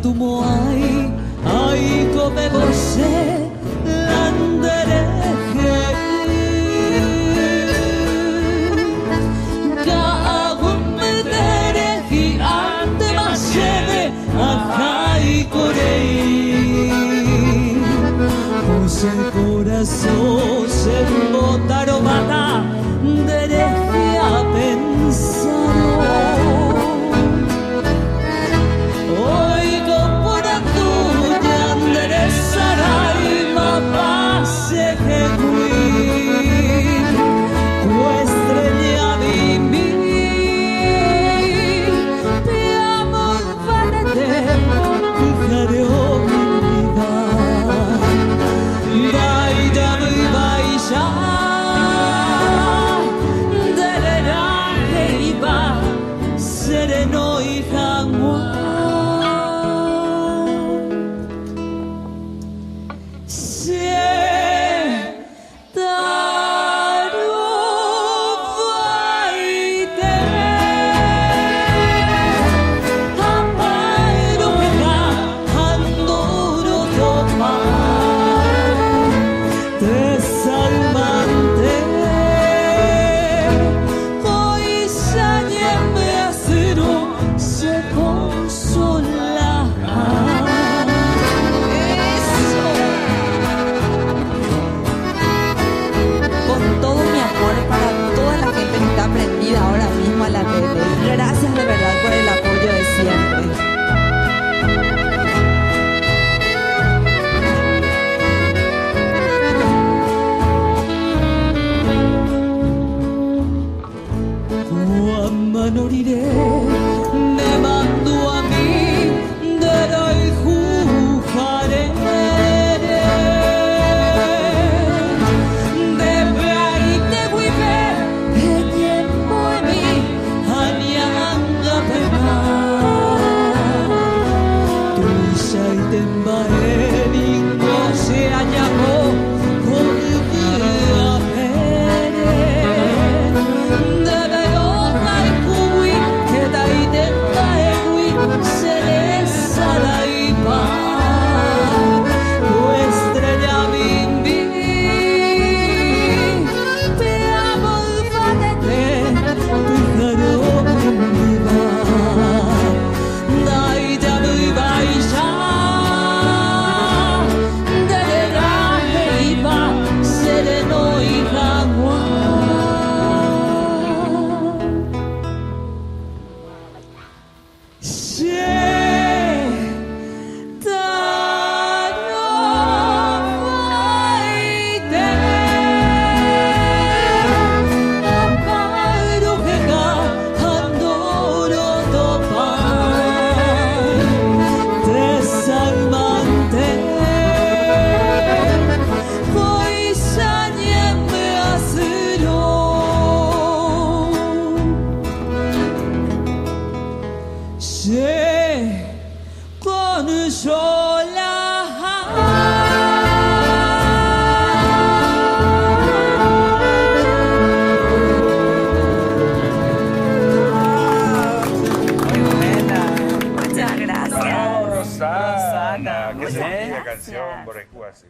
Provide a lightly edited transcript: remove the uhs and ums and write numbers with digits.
tu moai, ai come você, landereje. Ka'agumedereji ante masede, akai korei. Puse el corazón, se botaron mata, dereje a pensar. Oigo por a tuya, enderezará y mapase que fui. Estrella bimbi, te amo, vanete, dejaré olvidar. Vaya, vaya, de iba, sereno y jaguar. Gracias de verdad por el apoyo de siempre. Cuando moriré, me mando a mí de la jujaré. Con sola muy buena. Muchas gracias. Rosana, qué Muchas sentida gracias. canción, Boricua, sí.